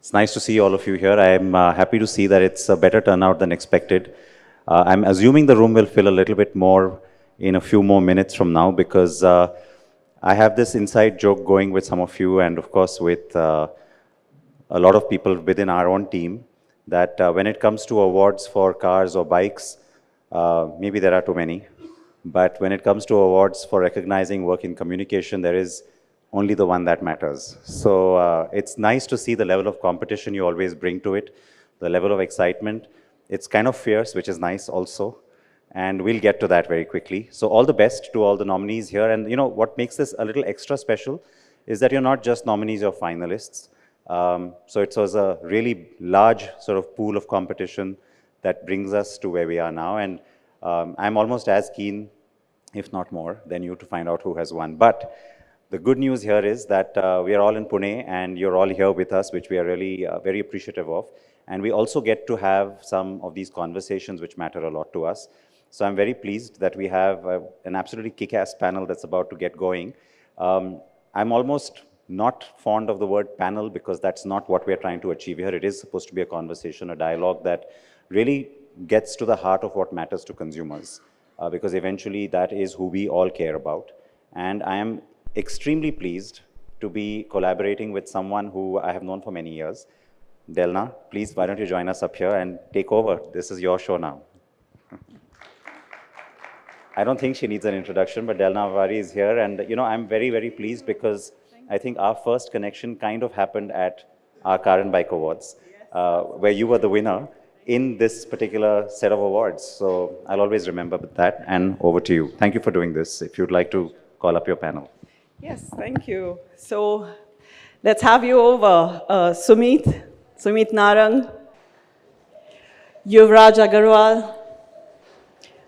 It's nice to see all of you here. I'm happy to see that it's a better turnout than expected. I'm assuming the room will fill a little bit more in a few more minutes from now because I have this inside joke going with some of you and of course with a lot of people within our own team that when it comes to awards for cars or bikes, maybe there are too many, but when it comes to awards for recognizing work in communication, there is only the one that matters. So it's nice to see the level of competition you always bring to it, the level of excitement. It's kind of fierce, which is nice also. And we'll get to that very quickly. So all the best to all the nominees here. And you know, what makes this a little extra special is that you're not just nominees, you're finalists. So it was a really large sort of pool of competition that brings us to where we are now. And I'm almost as keen, if not more, than you to find out who has won. But the good news here is that we are all in Pune and you're all here with us, which we are really very appreciative of. And we also get to have some of these conversations which matter a lot to us. So I'm very pleased that we have an absolutely kick-ass panel that's about to get going. I'm almost not fond of the word panel because that's not what we're trying to achieve here. It is supposed to be a conversation, a dialogue that really gets to the heart of what matters to consumers because eventually that is who we all care about. And I am extremely pleased to be collaborating with someone who I have known for many years. Delna, please, why don't you join us up here and take over? This is your show now. I don't think she needs an introduction, but Delna Avari is here. And, you know, I'm very, very pleased because I think our first connection kind of happened at our Car and Bike Awards, where you were the winner in this particular set of awards. So I'll always remember that. And over to you. Thank you for doing this. If you'd like to call up your panel. Yes, thank you. So let's have you over. Sumit Narang, Yuvraj Agarwal,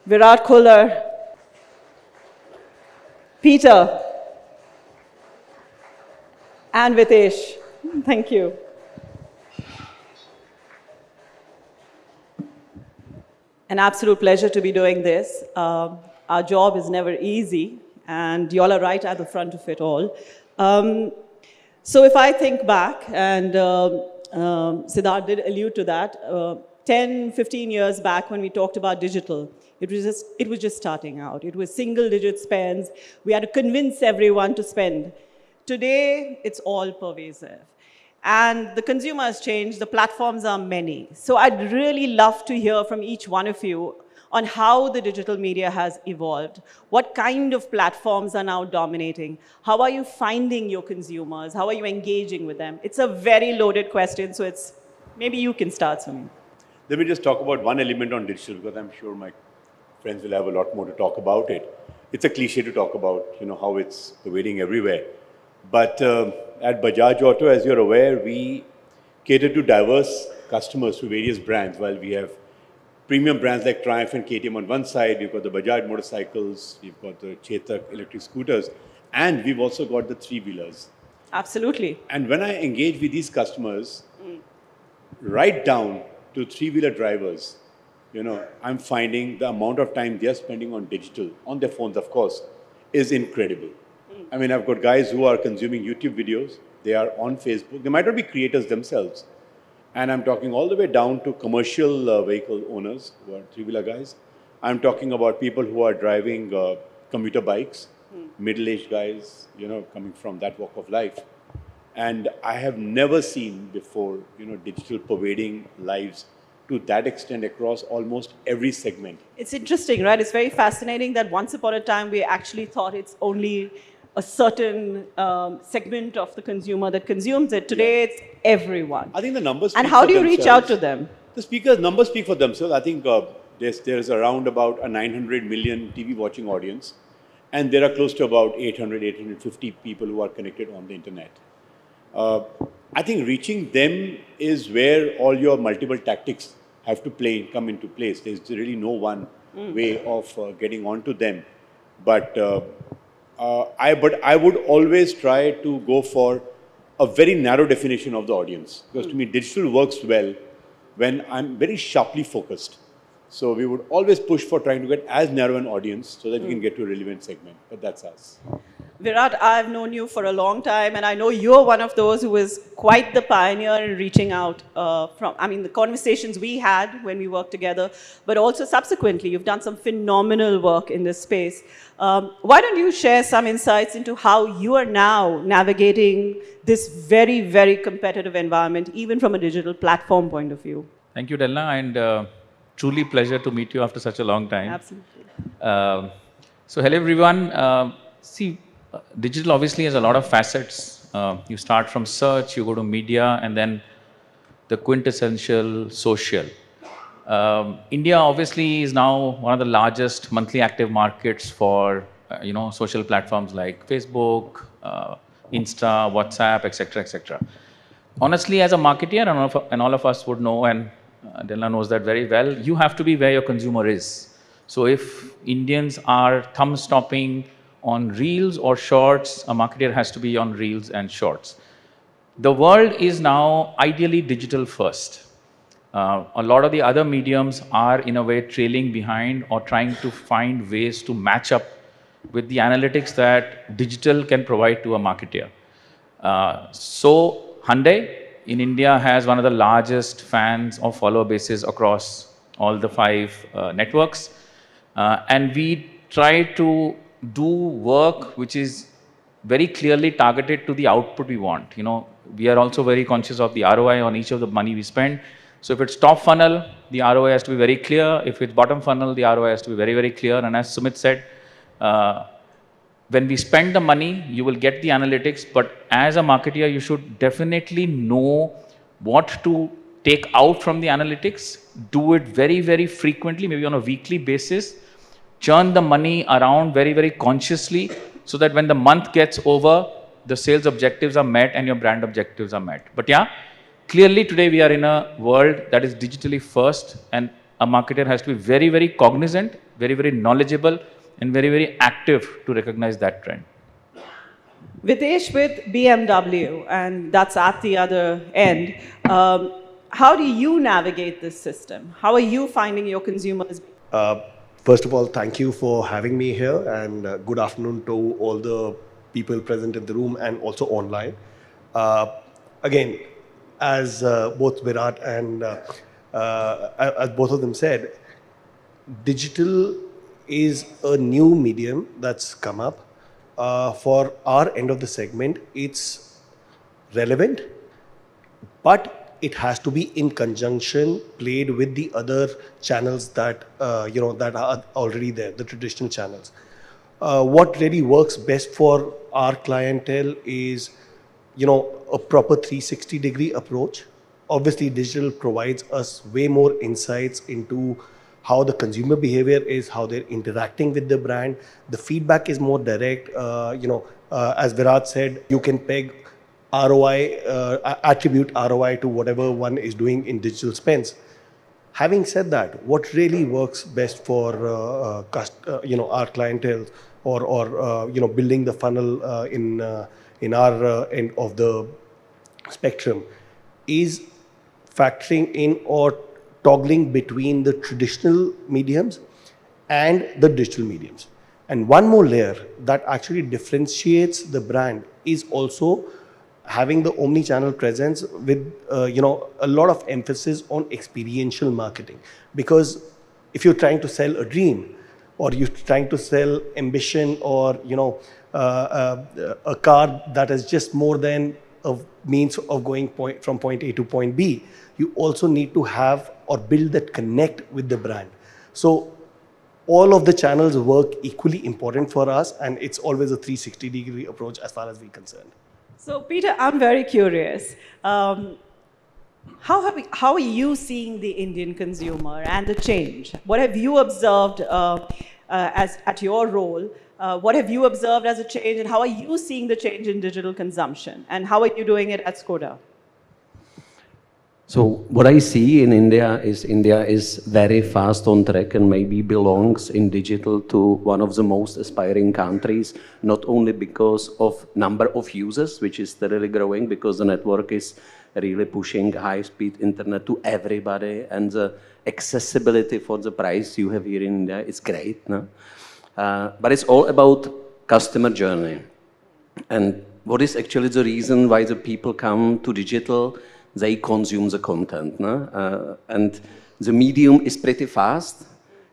Virat Kohler, Peter, and Vitesh. Thank you. An absolute pleasure to be doing this. Our job is never easy. And you all are right at the front of it all. So if I think back, and Siddharth did allude to that, 10, 15 years back when we talked about digital, it was just starting out. It was single-digit spends. We had to convince everyone to spend. Today, it's all pervasive. And the consumer has changed. The platforms are many. So I'd really love to hear from each one of you on how the digital media has evolved. What kind of platforms are now dominating? How are you finding your consumers? How are you engaging with them? It's a very loaded question, so maybe you can start, Sumit. Let me just talk about one element on digital because I'm sure my friends will have a lot more to talk about it. It's a cliche to talk about, you know, how it's pervading everywhere. But at Bajaj Auto, as you're aware, we cater to diverse customers through various brands. While we have premium brands like Triumph and KTM on one side, we've got the Bajaj motorcycles, we've got the Chetak electric scooters, and we've also got the three-wheelers. Absolutely. And when I engage with these customers, right down to three-wheeler drivers, you know, I'm finding the amount of time they're spending on digital, on their phones, of course, is incredible. I mean, I've got guys who are consuming YouTube videos, they are on Facebook, they might not be creators themselves, and I'm talking all the way down to commercial vehicle owners who are three-wheeler guys. I'm talking about people who are driving commuter bikes, middle-aged guys, you know, coming from that walk of life. And I have never seen before, you know, digital pervading lives to that extent across almost every segment. It's interesting, right? It's very fascinating that once upon a time we actually thought it's only a certain segment of the consumer that consumes it. Today, it's everyone. I think the numbers speak And how for do you themselves. reach out to them? The numbers speak for themselves. I think there's around about a 900 million TV watching audience. And there are close to about 800, 850 people who are connected on the internet. I think reaching them is where all your multiple tactics have to come into place. There's really no one way of getting onto them. But I would always try to go for a very narrow definition of the audience. Because to me, digital works well when I'm very sharply focused. So we would always push for trying to get as narrow an audience so that we can get to a relevant segment. But that's us. Virat, I've known you for a long time, and I know you're one of those who was quite the pioneer in reaching out the conversations we had when we worked together, but also subsequently, you've done some phenomenal work in this space. Why don't you share some insights into how you are now navigating this very, very competitive environment, even from a digital platform point of view? Thank you, Delna, and truly pleasure to meet you after such a long time. Absolutely. So hello everyone. Digital obviously has a lot of facets. You start from search, you go to media, and then the quintessential social. India obviously is now one of the largest monthly active markets for social platforms like Facebook, Insta, WhatsApp, etc., etc. Honestly, as a marketer, and all of us would know, and Delna knows that very well, you have to be where your consumer is. So if Indians are thumb-stopping on reels or shorts, a marketer has to be on reels and shorts. The world is now ideally digital first. A lot of the other mediums are in a way trailing behind or trying to find ways to match up with the analytics that digital can provide to a marketer. So Hyundai in India has one of the largest fans or follower bases across all the 5 networks. And we try to do work which is very clearly targeted to the output we want. We are also very conscious of the ROI on each of the money we spend. So if it's top funnel, the ROI has to be very clear. If it's bottom funnel, the ROI has to be very, very clear. And as Sumit said, when we spend the money, you will get the analytics. But as a marketer, you should definitely know what to take out from the analytics, do it very, very frequently, maybe on a weekly basis, churn the money around very, very consciously so that when the month gets over, the sales objectives are met and your brand objectives are met. But yeah, clearly today we are in a world that is digitally first, and a marketer has to be very, very cognizant, very, very knowledgeable, and very, very active to recognize that trend. Videsh, with BMW, and that's at the other end, how do you navigate this system? How are you finding your consumers? First of all, thank you for having me here, and good afternoon to all the people present in the room and also online. Again, as both Virat and as both of them said, digital is a new medium that's come up. For our end of the segment, it's relevant, but it has to be in conjunction, played with the other channels that that are already there, the traditional channels. What really works best for our clientele is, a proper 360-degree approach. Obviously, digital provides us way more insights into how the consumer behavior is, how they're interacting with the brand. The feedback is more direct. As Virat said, you can peg ROI, attribute ROI to whatever one is doing in digital spends. Having said that, what really works best for our clientele or building the funnel in our end of the spectrum is factoring in or toggling between the traditional mediums and the digital mediums. And one more layer that actually differentiates the brand is also having the omni-channel presence with a lot of emphasis on experiential marketing. Because if you're trying to sell a dream, or you're trying to sell ambition, or a car that is just more than a means of going from point A to point B, you also need to have or build that connect with the brand. So all of the channels work equally important for us, and it's always a 360-degree approach as far as we're concerned. So Peter, I'm very curious. How are you seeing the Indian consumer and the change? What have you observed at your role? What have you observed as a change, and how are you seeing the change in digital consumption? And how are you doing it at Skoda? So what I see in India is very fast on track and maybe belongs in digital to one of the most aspiring countries, not only because of number of users, which is steadily growing because the network is really pushing high-speed internet to everybody, and the accessibility for the price you have here in India is great. No? But it's all about customer journey. And what is actually the reason why the people come to digital? They consume the content. No? And the medium is pretty fast.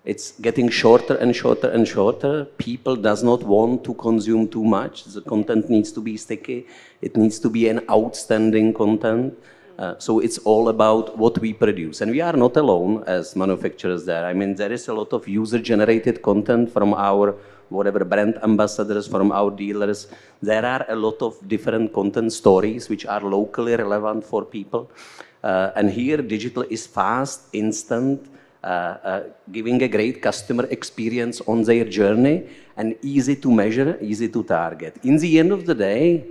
It's getting shorter and shorter and shorter. People does not want to consume too much. The content needs to be sticky. It needs to be an outstanding content. So it's all about what we produce. And we are not alone as manufacturers there. I mean, there is a lot of user-generated content from our whatever brand ambassadors, from our dealers. There are a lot of different content stories which are locally relevant for people. And here digital is fast, instant, giving a great customer experience on their journey, and easy to measure, easy to target. In the end of the day,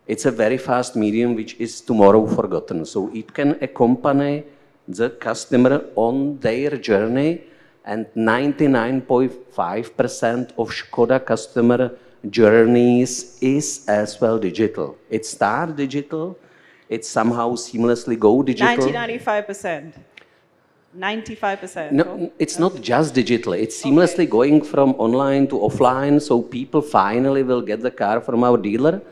it's a very fast medium which is tomorrow forgotten. So it can accompany the customer on their journey, and 99.5% of Škoda customer journeys is as well digital. It starts digital, it somehow seamlessly go digital. 95%. 95%. No, it's not just digital. It's seamlessly going from online to offline, so people finally will get the car from our dealer,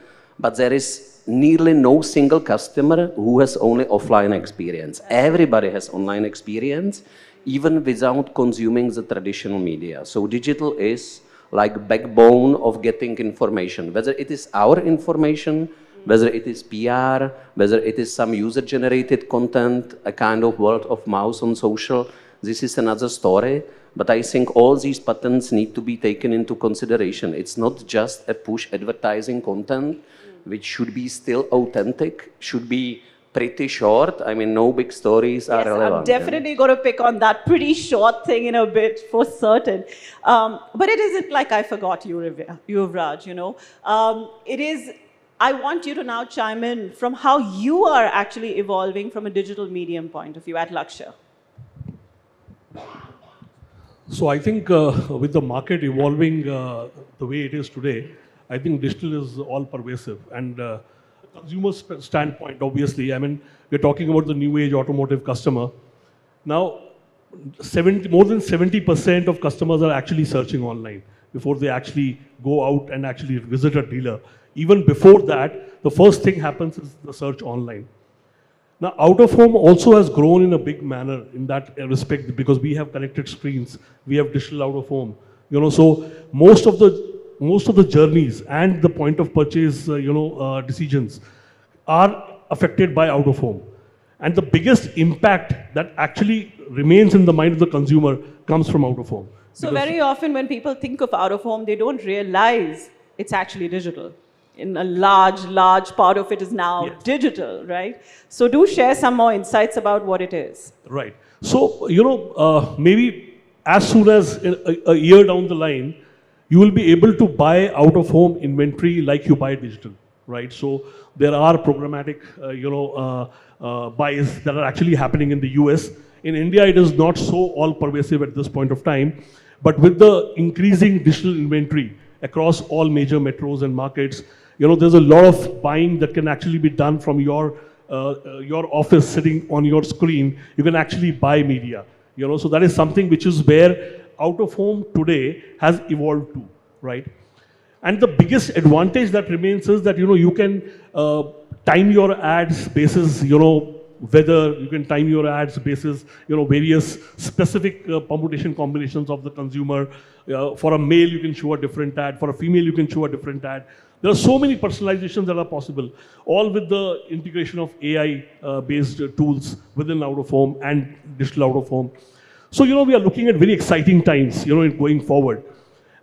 but there is nearly no single customer who has only offline experience. Everybody has online experience, even without consuming the traditional media. So digital is like backbone of getting information, whether it is our information, whether it is PR, whether it is some user-generated content, a kind of word of mouth on social. This is another story, but I think all these patterns need to be taken into consideration. It's not just a push advertising content, which should be still authentic, should be pretty short. I mean, no big stories are relevant. I'm definitely going to pick on that pretty short thing in a bit, for certain. But it isn't like I forgot you, Yuvraj, you know. It is, I want you to now chime in from how you are actually evolving from a digital medium point of view at Lakshya. So I think with the market evolving the way it is today, I think digital is all pervasive. And consumer standpoint, obviously, I mean, we're talking about the new age automotive customer. Now, more than 70% of customers are actually searching online before they actually go out and actually visit a dealer. Even before that, the first thing happens is the search online. Now, out of home also has grown in a big manner in that respect, because we have connected screens, we have digital out of home. You know, so most of the journeys and the point of purchase, decisions are affected by out of home. And the biggest impact that actually remains in the mind of the consumer comes from out of home. So very often when people think of out of home, they don't realize it's actually digital. In a large part of it is now digital, right? So do share some more insights about what it is. Right. So, maybe as soon as a year down the line, you will be able to buy out of home inventory like you buy digital, right? So there are programmatic, buys that are actually happening in the US. In India, it is not so all pervasive at this point of time, but with the increasing digital inventory across all major metros and markets, there's a lot of buying that can actually be done from your office sitting on your screen. You can actually buy media, so that is something which is where out of home today has evolved to, right? And the biggest advantage that remains is that, you can time your ads basis, weather, you can time your ads basis, various specific permutation combinations of the consumer. For a male, you can show a different ad. For a female, you can show a different ad. There are so many personalizations that are possible, all with the integration of AI-based tools within out-of-home and digital out-of-home. So, we are looking at very exciting times, in going forward.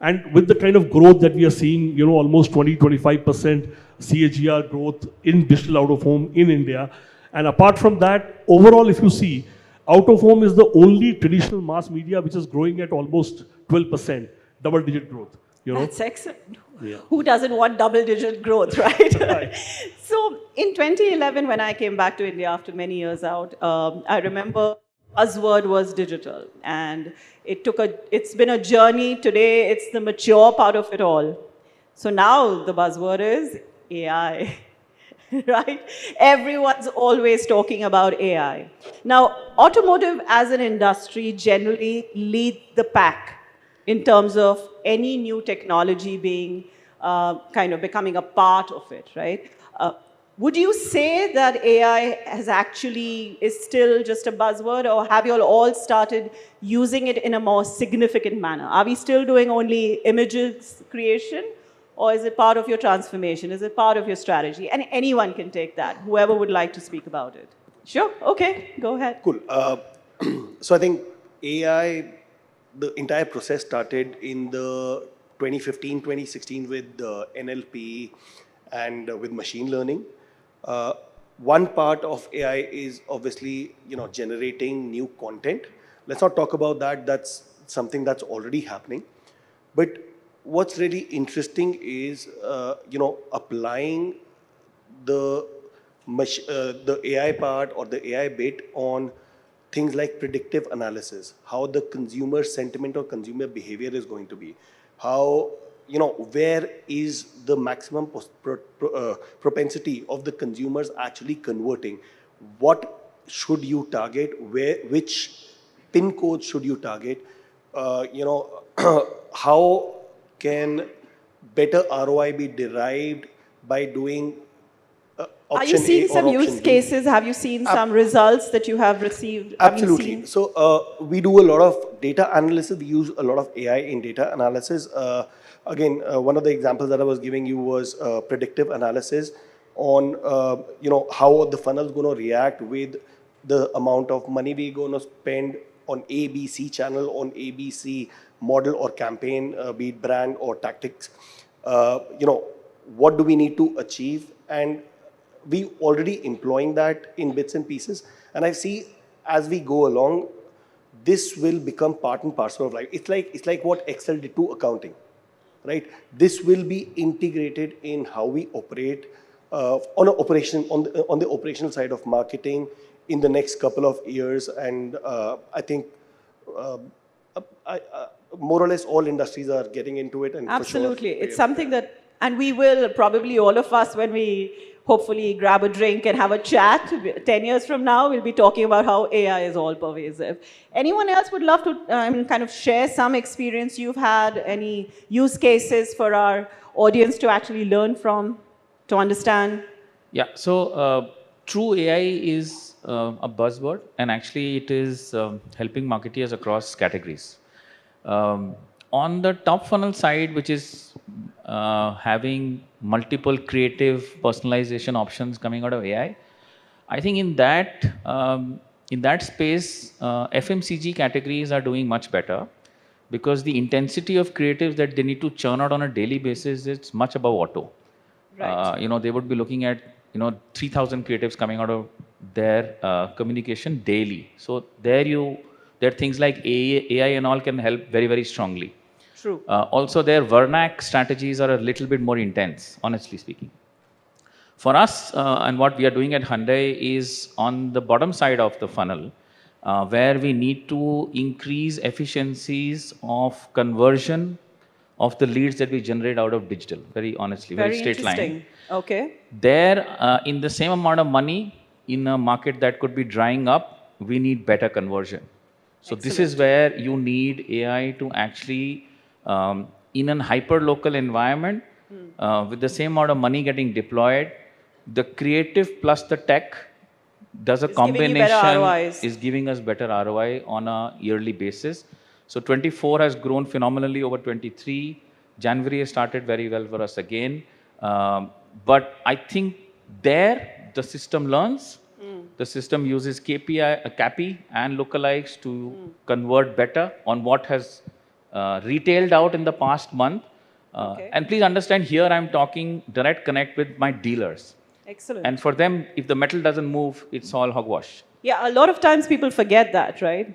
And with the kind of growth that we are seeing, almost 20-25% CAGR growth in digital out-of-home in India. And apart from that, overall, if you see, out-of-home is the only traditional mass media which is growing at almost 12%, double-digit growth. That's excellent. Yeah. Who doesn't want double-digit growth, right? Right. So in 2011, when I came back to India after many years out, I remember buzzword was digital, and it's been a journey. Today, it's the mature part of it all. So now the buzzword is AI, right? Everyone's always talking about AI. Now, automotive as an industry generally leads the pack in terms of any new technology being kind of becoming a part of it, right? Would you say that AI is still just a buzzword, or have you all started using it in a more significant manner? Are we still doing only images creation, or is it part of your transformation? Is it part of your strategy? And anyone can take that, whoever would like to speak about it. Sure, okay, go ahead. Cool. So I think AI, the entire process started in the 2015, 2016 with NLP and with machine learning. One part of AI is obviously, generating new content. Let's not talk about that. That's something that's already happening. But what's really interesting is, applying the AI part or the AI bit on things like predictive analysis, how the consumer sentiment or consumer behavior is going to be, how, where is the maximum propensity of the consumers actually converting, what should you target, which pin code should you target, how can better ROI be derived by doing Are you seeing some use cases? Have you seen some results that you have received? Absolutely. So we do a lot of data analysis. We use a lot of AI in data analysis. Again, one of the examples that I was giving you was predictive analysis on how the funnel is going to react with the amount of money we're going to spend on ABC channel, on ABC model or campaign, be it brand or tactics. What do we need to achieve? And we already employing that in bits and pieces. And I see as we go along, this will become part and parcel of life. It's like what Excel did to accounting, right? This will be integrated in how we operate on the operational side of marketing in the next couple of years. And I think more or less all industries are getting into it. And absolutely, for sure, it's something that, and we will probably all of us, when we hopefully grab a drink and have a chat 10 years from now, we'll be talking about how AI is all pervasive. Anyone else would love to kind of share some experience you've had, any use cases for our audience to actually learn from, to understand? Yeah, so true AI is a buzzword, and actually it is helping marketeers across categories. On the top funnel side, which is having multiple creative personalization options coming out of AI, I think in that space, FMCG categories are doing much better, because the intensity of creatives that they need to churn out on a daily basis is much above auto. Right. They would be looking at 3,000 creatives coming out of their communication daily. So there are things like AI and all can help very, very strongly. True. Also, their Vernac strategies are a little bit more intense, honestly speaking. For us, and what we are doing at Hyundai is on the bottom side of the funnel, where we need to increase efficiencies of conversion of the leads that we generate out of digital, very honestly, very straight line. Okay. There, in the same amount of money, in a market that could be drying up, we need better conversion. So this is where you need AI to actually, in a hyper-local environment, with the same amount of money getting deployed, the creative plus the tech does a combination, is giving us better ROI on a yearly basis. So 24 has grown phenomenally over 23. January has started very well for us again. But I think there, the system learns. The system uses CAPI and lookalikes to convert better on what has retailed out in the past month. And please understand, here I'm talking direct connect with my dealers. Excellent. And for them, if the metal doesn't move, it's all hogwash. Yeah, a lot of times people forget that, right?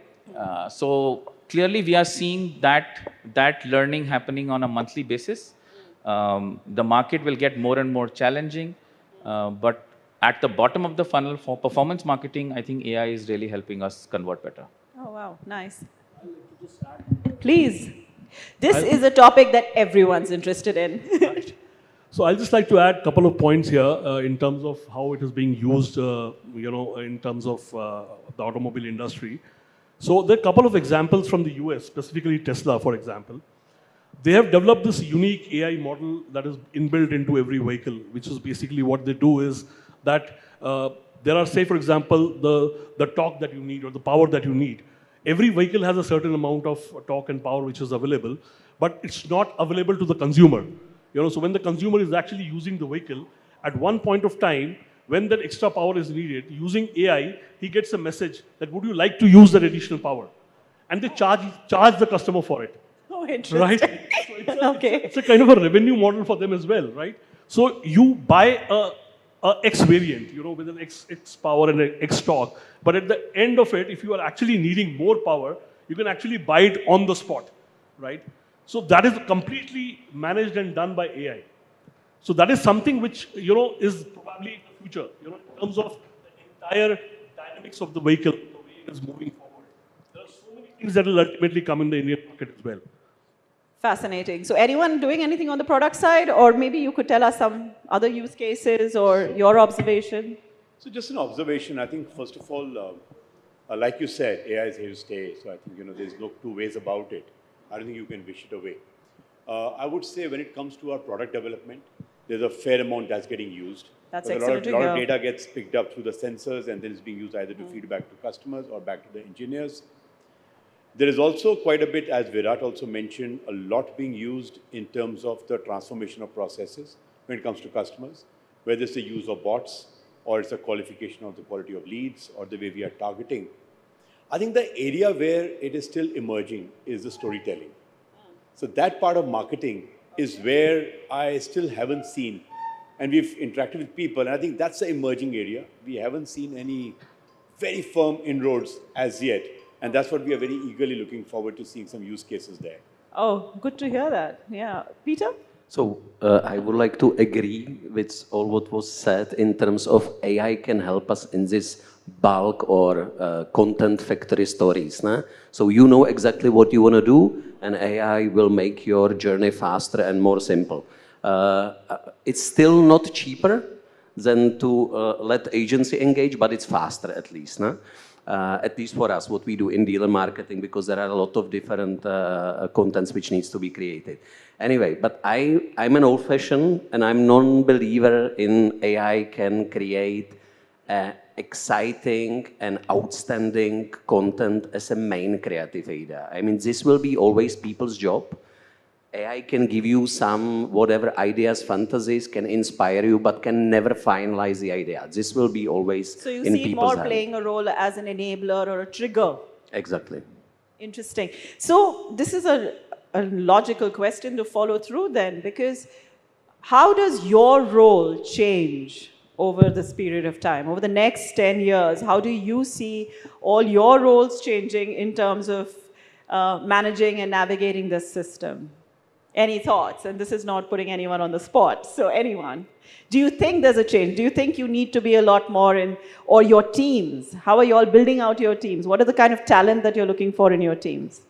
So clearly we are seeing that learning happening on a monthly basis. The market will get more and more challenging, but at the bottom of the funnel for performance marketing, I think AI is really helping us convert better. Oh, wow, nice. Please. This is a topic that everyone's interested in. Right. So I'll just like to add a couple of points here in terms of how it is being used, in terms of the automobile industry. So there are a couple of examples from the US, specifically Tesla, for example. They have developed this unique AI model that is inbuilt into every vehicle, which is basically what they do is that there are, say, for example, the torque that you need or the power that you need. Every vehicle has a certain amount of torque and power which is available, but it's not available to the consumer. So when the consumer is actually using the vehicle, at one point of time, when that extra power is needed, using AI, he gets a message that would you like to use that additional power? And they charge the customer for it. Oh, interesting. Right? So Okay. it's a kind of a revenue model for them as well, right? So you buy a X variant, with an X power and an X torque. But at the end of it, if you are actually needing more power, you can actually buy it on the spot, right? So that is completely managed and done by AI. So that is something which, is probably the future, in terms of the entire dynamics of the vehicle, the way it is moving forward. There are so many things that will ultimately come in the Indian market as well. Fascinating. So anyone doing anything on the product side, or maybe you could tell us some other use cases or your observation? So just an observation, I think first of all, like you said, AI is here to stay. So I think, there's no two ways about it. I don't think you can wish it away. I would say when it comes to our product development, there's a fair amount that's getting used. That's Because excellent a lot to of hear. data gets picked up through the sensors and then it's being used either to feed back to customers or back to the engineers. There is also quite a bit, as Virat also mentioned, a lot being used in terms of the transformation of processes when it comes to customers, whether it's the use of bots or it's a qualification of the quality of leads or the way we are targeting. I think the area where it is still emerging is the storytelling. So that part of marketing is where I still haven't seen, and we've interacted with people, and I think that's the emerging area. We haven't seen any very firm inroads as yet. And that's what we are very eagerly looking forward to seeing some use cases there. Oh, good to hear that. Yeah. Peter? So I would like to agree with all what was said in terms of AI can help us in this bulk or content factory stories. Nah? So you know exactly what you want to do, and AI will make your journey faster and more simple. It's still not cheaper than to let agency engage, but it's faster at least. Nah? At least for us, what we do in dealer marketing, because there are a lot of different contents which needs to be created. Anyway, but I'm an old-fashioned and I'm non-believer in AI can create exciting and outstanding content as a main creative idea. I mean, this will be always people's job. AI can give you some whatever ideas, fantasies, can inspire you, but can never finalize the idea. This will be always So you in see it people's more hand. playing a role as an enabler or a trigger. Exactly. Interesting. So this is a logical question to follow through then, because how does your role change over this period of time? Over the next 10 years, how do you see all your roles changing in terms of managing and navigating this system? Any thoughts? And this is not putting anyone on the spot, so anyone. Do you think there's a change? Do you think you need to be a lot more in, or your teams? How are you all building out your teams? What are the kind of talent that you're looking for in your teams?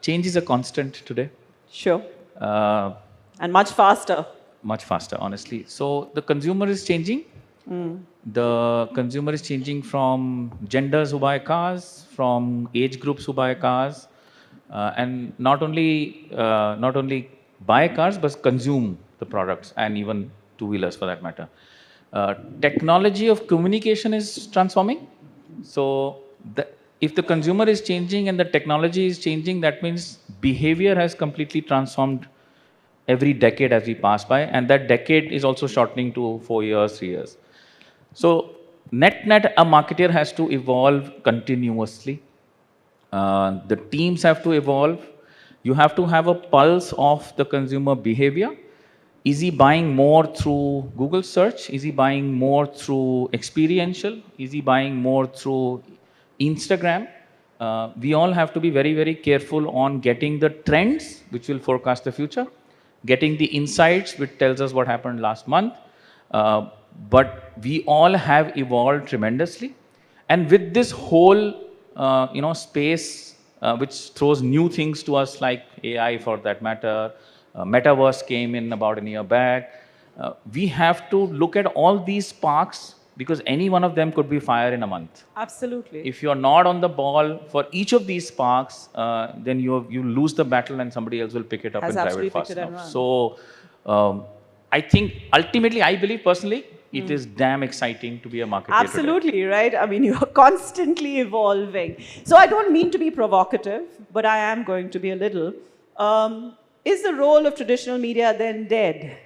Change is a constant today. Sure. And much faster. Much faster, honestly. So the consumer is changing. The consumer is changing from genders who buy cars, from age groups who buy cars, and not only buy cars but consume the products, and even two-wheelers for that matter. Technology of communication is transforming. So if the consumer is changing and the technology is changing, that means behavior has completely transformed every decade as we pass by, and that decade is also shortening to 4 years, 3 years. So net, a marketer has to evolve continuously. The teams have to evolve. You have to have a pulse of the consumer behavior. Is he buying more through Google search? Is he buying more through experiential? Is he buying more through Instagram? We all have to be very, very careful on getting the trends, which will forecast the future, getting the insights, which tells us what happened last month. But we all have evolved tremendously. And with this whole space, which throws new things to us, like AI for that matter, Metaverse came in about a year back. We have to look at all these sparks because any one of them could be fire in a month. Absolutely. If you're not on the ball for each of these sparks, then you lose the battle and somebody else will pick it up Has and drive absolutely it fast picked it and enough. run. So I think ultimately, I believe personally, it is damn exciting to be a marketer today. Absolutely, right? I mean, you're constantly evolving. So I don't mean to be provocative, but I am going to be a little. Is the role of traditional media then dead?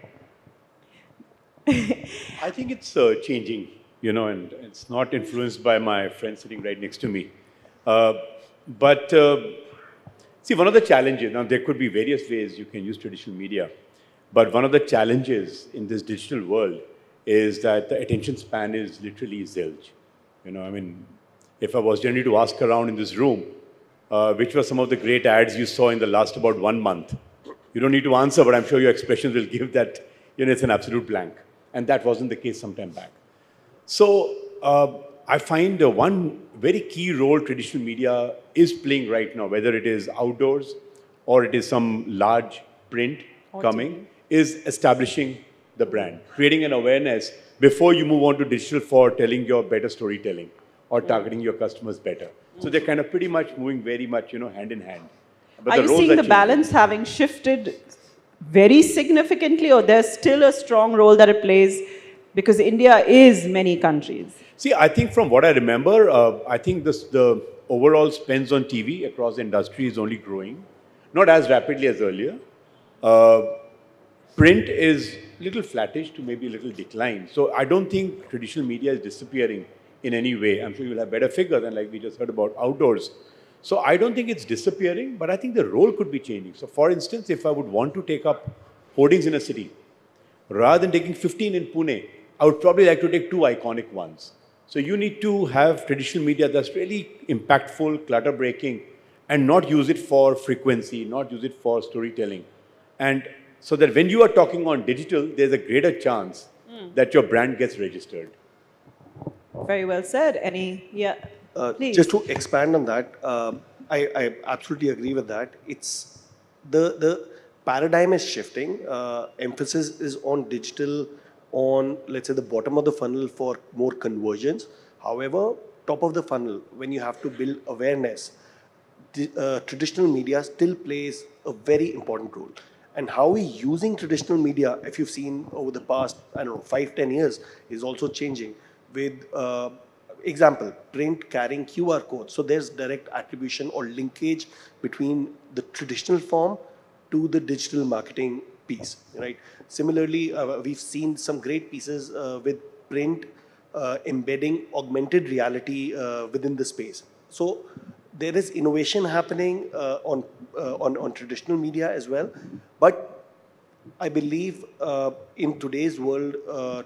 I think it's changing, and it's not influenced by my friend sitting right next to me. But see, one of the challenges, now there could be various ways you can use traditional media, but one of the challenges in this digital world is that the attention span is literally zilch. I mean, if I was generally to ask around in this room, which were some of the great ads you saw in the last about 1 month, you don't need to answer, but I'm sure your expressions will give that, it's an absolute blank. And that wasn't the case some time back. So I find one very key role traditional media is playing right now, whether it is outdoors or it is some large print coming, is establishing the brand, creating an awareness before you move on to digital for telling your better storytelling or targeting your customers better. So they're kind of pretty much moving very much, hand in hand. But Are you seeing the balance having shifted very significantly, or there's still a strong role that it plays because India is many countries? See, I think from what I remember, I think the overall spends on TV across the industry is only growing, not as rapidly as earlier. Print is a little flattish to maybe a little decline. So I don't think traditional media is disappearing in any way. I'm sure you'll have better figures than like we just heard about outdoors. So I don't think it's disappearing, but I think the role could be changing. So for instance, if I would want to take up hoardings in a city, rather than taking 15 in Pune, I would probably like to take 2 iconic ones. So you need to have traditional media that's really impactful, clutter breaking, and not use it for frequency, not use it for storytelling. And so that when you are talking on digital, there's a greater chance that your brand gets registered. Very well said. Please. Just to expand on that, I absolutely agree with that. It's the paradigm is shifting. Emphasis is on digital, on let's say the bottom of the funnel for more conversions. However, top of the funnel, when you have to build awareness, traditional media still plays a very important role. And how we're using traditional media, if you've seen over the past, 5-10 years, is also changing with, example, print carrying QR codes. So there's direct attribution or linkage between the traditional form to the digital marketing piece, right? Similarly, we've seen some great pieces with print embedding augmented reality within the space. So there is innovation happening on traditional media as well. But I believe in today's world,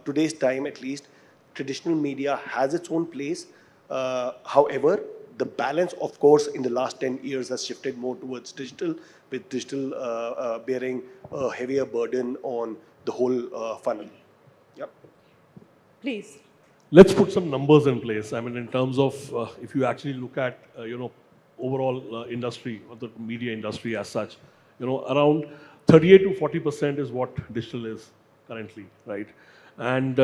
today's time at least, traditional media has its own place. However, the balance, of course, in the last 10 years has shifted more towards digital, with digital bearing a heavier burden on the whole funnel. Yep. Please. Let's put some numbers in place. I mean, in terms of if you actually look at overall industry or the media industry as such, around 38 to 40% is what digital is currently, right? And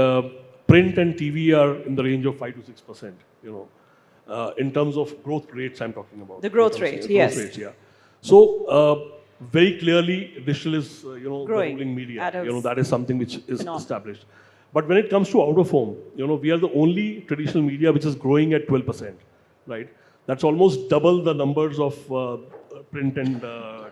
print and TV are in the range of 5 to 6%. In terms of growth rates, I'm talking about. The growth rate, yes. Growth rates, yeah. So very clearly, digital is the ruling media. That is something which is established. But when it comes to out of home, we are the only traditional media which is growing at 12%, right? That's almost double the numbers of print and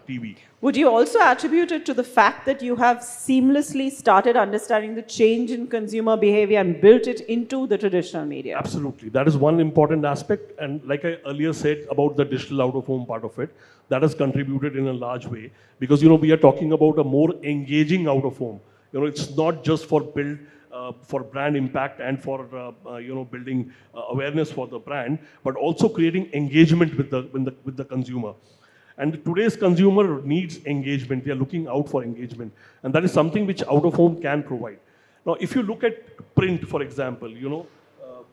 TV. Would you also attribute it to the fact that you have seamlessly started understanding the change in consumer behavior and built it into the traditional media? Absolutely. That is one important aspect. And like I earlier said about the digital out of home part of it, that has contributed in a large way. Because, we are talking about a more engaging out of home. It's not just for build, for brand impact and for building awareness for the brand, but also creating engagement with the consumer. And today's consumer needs engagement. They are looking out for engagement, and that is something which out of home can provide. Now, if you look at print, for example,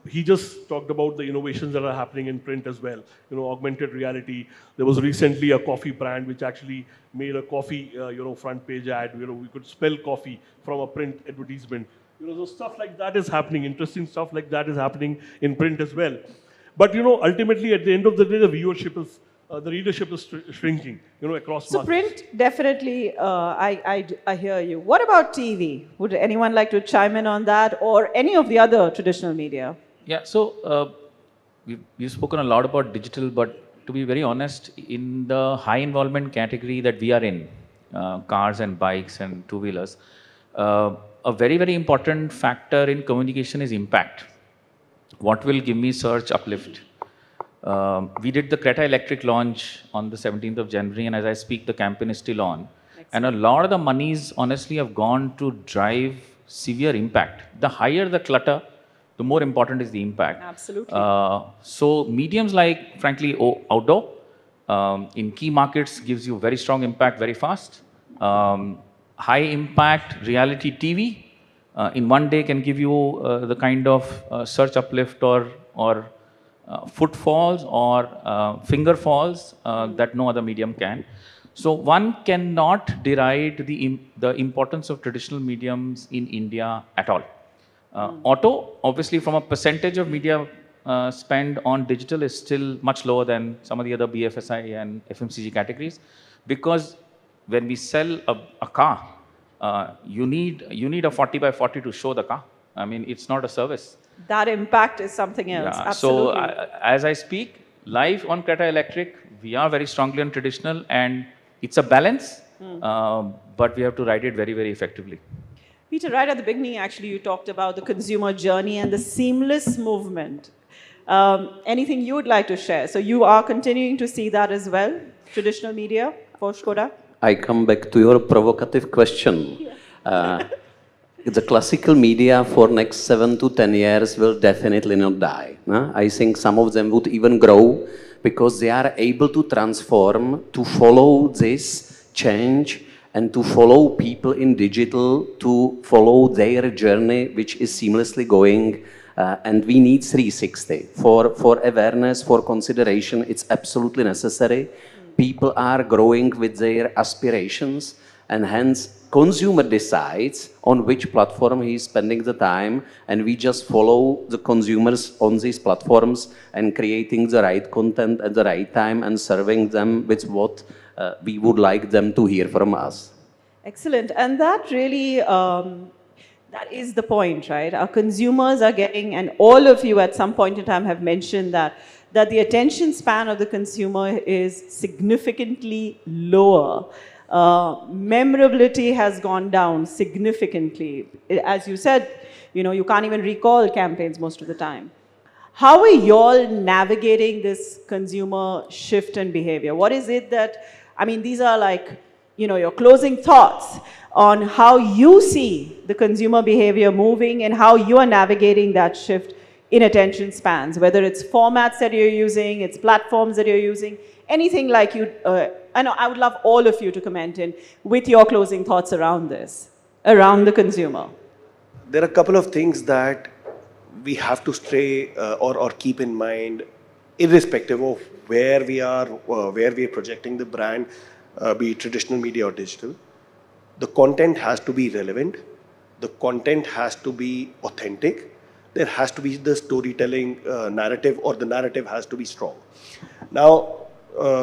he just talked about the innovations that are happening in print as well. Augmented reality. There was recently a coffee brand which actually made a coffee, front page ad. We could spell coffee from a print advertisement. So stuff like that is happening. Interesting stuff like that is happening in print as well. But ultimately, at the end of the day, the viewership is, the readership is shrinking. Across. So markets. print, definitely, I hear you. What about TV? Would anyone like to chime in on that, or any of the other traditional media? Yeah, so we've spoken a lot about digital, but to be very honest, in the high involvement category that we are in, cars and bikes and two-wheelers, a very, very important factor in communication is impact. What will give me search uplift? We did the Creta Electric launch on the 17th of January, and as I speak, the campaign is still on. Excellent. And a lot of the monies, honestly, have gone to drive severe impact. The higher the clutter, the more important is the impact. Absolutely. So mediums like, frankly, outdoor, in key markets gives you very strong impact very fast. High impact reality TV in one day can give you the kind of search uplift or footfalls or finger falls that no other medium can. So one cannot deride the importance of traditional mediums in India at all. Auto, obviously, from a percentage of media spend on digital is still much lower than some of the other BFSI and FMCG categories, because when we sell a car, you need a 40 by 40 to show the car. I mean, it's not a service. That impact is something else. Yeah. Absolutely. So as I speak, live on Creta Electric, we are very strongly on traditional, and it's a balance, but we have to ride it very, very effectively. Peter, right at the beginning, actually, you talked about the consumer journey and the seamless movement. Anything you would like to share? So you are continuing to see that as well, traditional media for Skoda? I come back to your provocative question. Yeah. The classical media for next 7 to 10 years will definitely not die. I think some of them would even grow because they are able to transform, to follow this change, and to follow people in digital, to follow their journey, which is seamlessly going. And we need 360. For awareness, for consideration, it's absolutely necessary. People are growing with their aspirations, and hence consumer decides on which platform he is spending the time, and we just follow the consumers on these platforms and creating the right content at the right time and serving them with what we would like them to hear from us. Excellent. And that really, that is the point, right? Our consumers are getting, and all of you at some point in time have mentioned that the attention span of the consumer is significantly lower. Memorability has gone down significantly. As you said, you can't even recall campaigns most of the time. How are you all navigating this consumer shift in behavior? What is it that, I mean, these are like, your closing thoughts on how you see the consumer behavior moving and how you are navigating that shift in attention spans, whether it's formats that you're using, it's platforms that you're using, anything like you. I would love all of you to comment in with your closing thoughts around this, around the consumer. There are a couple of things that we have to stay or keep in mind, irrespective of where we are projecting the brand, be it traditional media or digital. The content has to be relevant. The content has to be authentic. There has to be the storytelling narrative, or the narrative has to be strong. Now,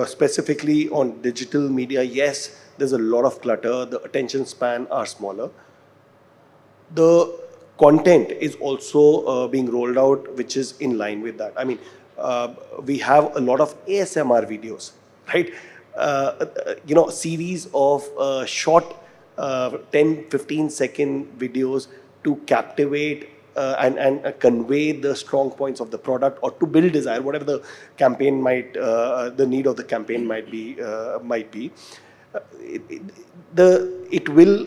specifically on digital media, yes, there's a lot of clutter. The attention span are smaller. The content is also being rolled out, which is in line with that. I mean, we have a lot of ASMR videos, right? Series of short 10-15 second videos to captivate and convey the strong points of the product, or to build desire, whatever the campaign might, the need of the campaign might be. It will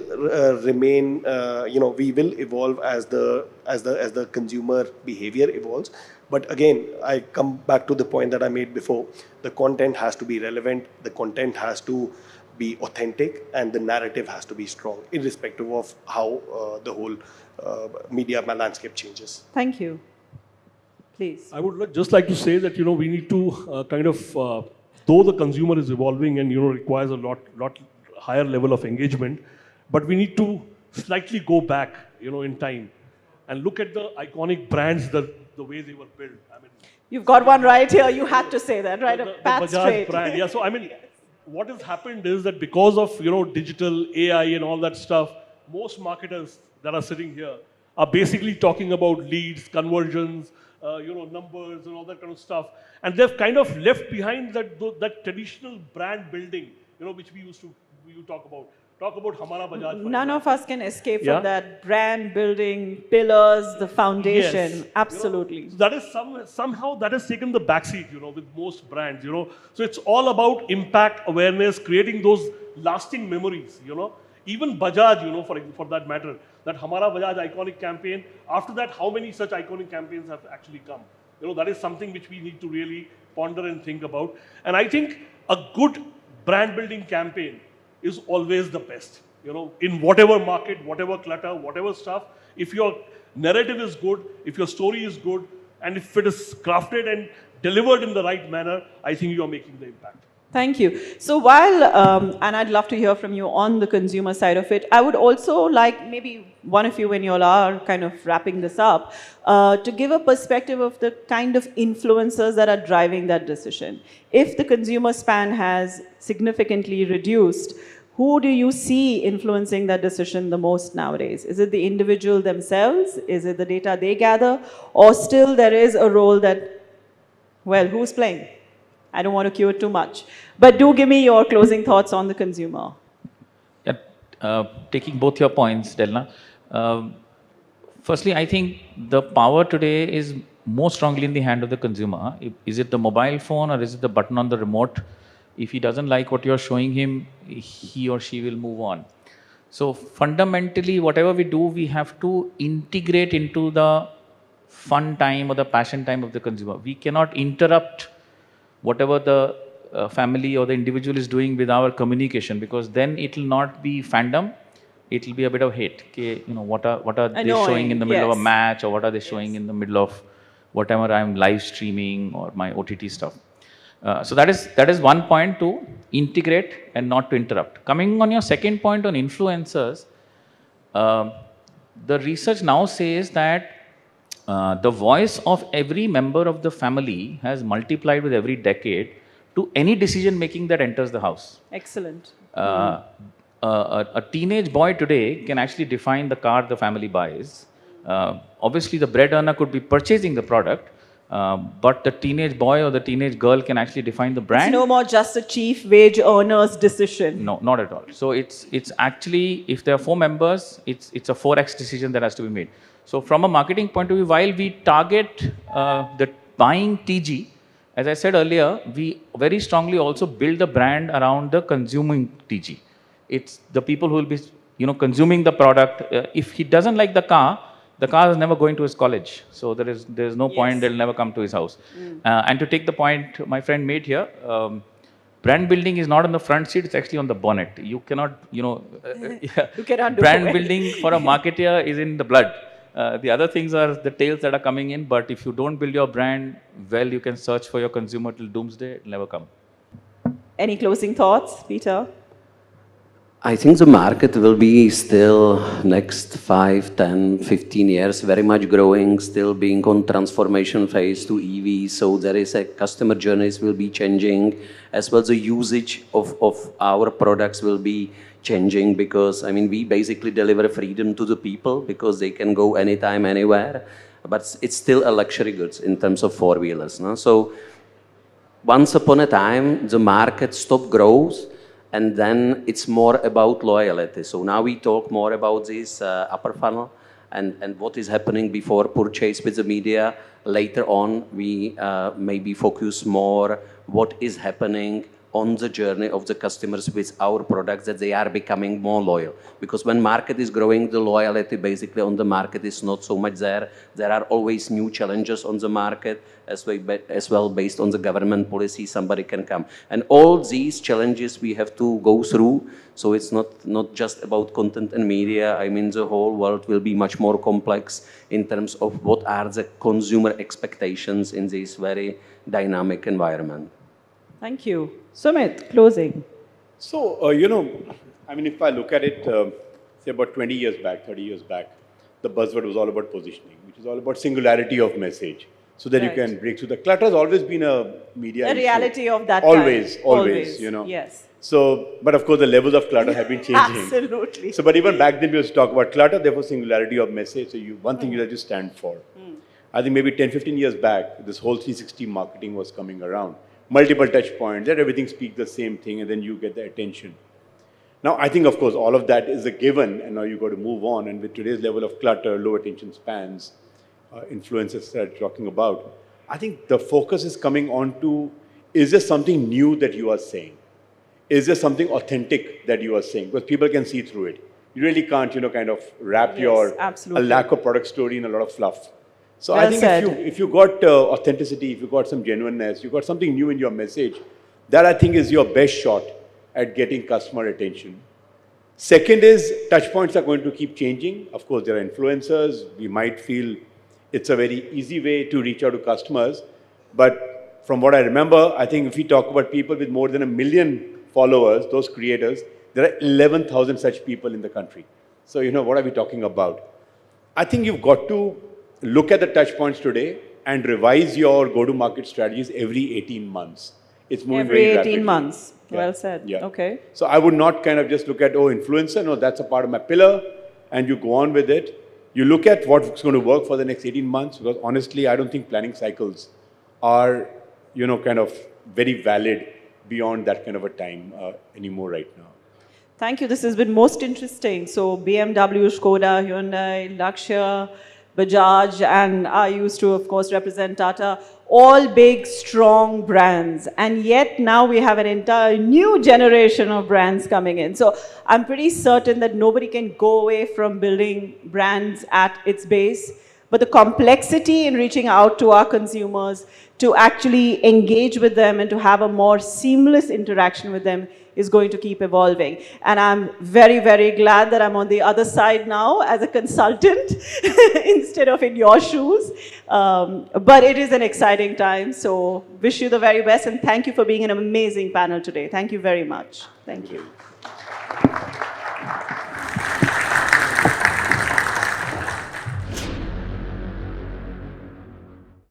remain. We will evolve as the consumer behavior evolves. But again, I come back to the point that I made before. The content has to be relevant. The content has to be authentic, and the narrative has to be strong, irrespective of how the whole media landscape changes. Thank you. Please. I would just like to say that we need to though the consumer is evolving and requires a lot higher level of engagement, but we need to slightly go back in time and look at the iconic brands, the way they were built. I mean, You've got one right here. You had to say that, right? the Pat Bajaj straight. brand. Yeah, so I mean, what has happened is that because of digital AI and all that stuff, most marketers that are sitting here are basically talking about leads, conversions, numbers and all that kind of stuff, and they've kind of left behind that traditional brand building, which we used to talk about. Talk about Hamara Bajaj. None of us can escape Yeah. from that brand building pillars, the foundation. Yes. Absolutely. That is somehow that has taken the backseat, with most brands, So it's all about impact, awareness, creating those lasting memories, Even Bajaj, for that matter, that Hamara Bajaj iconic campaign, after that, how many such iconic campaigns have actually come? That is something which we need to really ponder and think about. And I think a good brand building campaign is always the best. In whatever market, whatever clutter, whatever stuff, if your narrative is good, if your story is good, and if it is crafted and delivered in the right manner, I think you are making the impact. Thank you. So while, and I'd love to hear from you on the consumer side of it, I would also like maybe one of you, when you all are kind of wrapping this up, to give a perspective of the kind of influencers that are driving that decision. If the consumer span has significantly reduced, who do you see influencing that decision the most nowadays? Is it the individual themselves? Is it the data they gather? Or still there is a role that, well, who's playing? I don't want to cue it too much. But do give me your closing thoughts on the consumer. Yeah, taking both your points, Delna. Firstly, I think the power today is more strongly in the hand of the consumer. Is it the mobile phone or is it the button on the remote? If he doesn't like what you're showing him, he or she will move on. So fundamentally, whatever we do, we have to integrate into the fun time or the passion time of the consumer. We cannot interrupt whatever the family or the individual is doing with our communication, because then it will not be fandom, it will be a bit of hate. Okay, what are they showing in the middle of a match, or what are they showing in the middle of whatever I'm live streaming or my OTT stuff. So that is one point, to integrate and not to interrupt. Coming on your second point on influencers, the research now says that the voice of every member of the family has multiplied with every decade to any decision making that enters the house. Excellent. A teenage boy today can actually define the car the family buys. Obviously, the bread earner could be purchasing the product, but the teenage boy or the teenage girl can actually define the brand. It's no more just a chief wage earner's decision. No, not at all. So it's actually, if there are 4 members, it's a 4x decision that has to be made. So from a marketing point of view, while we target the buying TG, as I said earlier, we very strongly also build the brand around the consuming TG. It's the people who will be, consuming the product. If he doesn't like the car is never going to his college. So there is no point, they'll never come to his house. And to take the point my friend made here, brand building is not on the front seat, it's actually on the bonnet. You cannot, You cannot do brand it. building for a marketer is in the blood. The other things are the tails that are coming in, but if you don't build your brand well, you can search for your consumer till doomsday, it'll never come. Any closing thoughts, Peter? I think the market will be still next 5, 10, 15 years very much growing, still being on transformation phase to EV. So there is a customer journeys will be changing, as well the usage of our products will be changing, because we basically deliver freedom to the people because they can go anytime, anywhere. But it's still a luxury goods in terms of four-wheelers. No? So once upon a time, the market stopped growth, and then it's more about loyalty. So now we talk more about this upper funnel and what is happening before purchase with the media. Later on, we maybe focus more what is happening on the journey of the customers with our products, that they are becoming more loyal. Because when market is growing, the loyalty basically on the market is not so much there. There are always new challenges on the market, as well based on the government policy, somebody can come. And all these challenges we have to go through. So it's not just about content and media. The whole world will be much more complex in terms of what are the consumer expectations in this very dynamic environment. Thank you. Sumit, closing. So, if I look at it, say about 20 years back, 30 years back, the buzzword was all about positioning, which is all about singularity of message, so that you Right. can break through. The clutter has always been a media A issue. reality of that Always, time. always, you know. Yes. So, but of course, the levels of clutter have been changing. Absolutely. So, but even back then, we used to talk about clutter, therefore singularity of message. So, one thing you have to stand for. I think maybe 10, 15 years back, this whole 360 marketing was coming around. Multiple touch points, that everything speaks the same thing, and then you get the attention. Now, I think, of course, all of that is a given, and now you've got to move on. And with today's level of clutter, low attention spans, influencers that are talking about, I think the focus is coming on to, is there something new that you are saying? Is there something authentic that you are saying? Because people can see through it. You really can't, kind of wrap Yes, your absolutely. a lack of product story in a lot of fluff. So Well I think said. if you got authenticity, if you got some genuineness, you got something new in your message, that I think is your best shot at getting customer attention. Second is, touch points are going to keep changing. Of course, there are influencers. We might feel it's a very easy way to reach out to customers. But from what I remember, I think if we talk about people with more than 1 million followers, those creators, there are 11,000 such people in the country. So, what are we talking about? I think you've got to look at the touch points today and revise your go-to-market strategies every 18 months. It's moving Every very 18 rapidly. months. Yeah. Well said. Yeah. Okay. So I would not kind of just look at, influencer. No, that's a part of my pillar. And you go on with it. You look at what's going to work for the next 18 months. Because honestly, I don't think planning cycles are, kind of very valid beyond that kind of a time anymore right now. Thank you. This has been most interesting. So BMW, Skoda, Hyundai, Lakshya, Bajaj, and I used to, of course, represent Tata. All big, strong brands. And yet now we have an entire new generation of brands coming in. So I'm pretty certain that nobody can go away from building brands at its base. But the complexity in reaching out to our consumers, to actually engage with them and to have a more seamless interaction with them is going to keep evolving. And I'm very, very glad that I'm on the other side now as a consultant instead of in your shoes. But it is an exciting time. So wish you the very best and thank you for being an amazing panel today. Thank you very much. Thank you.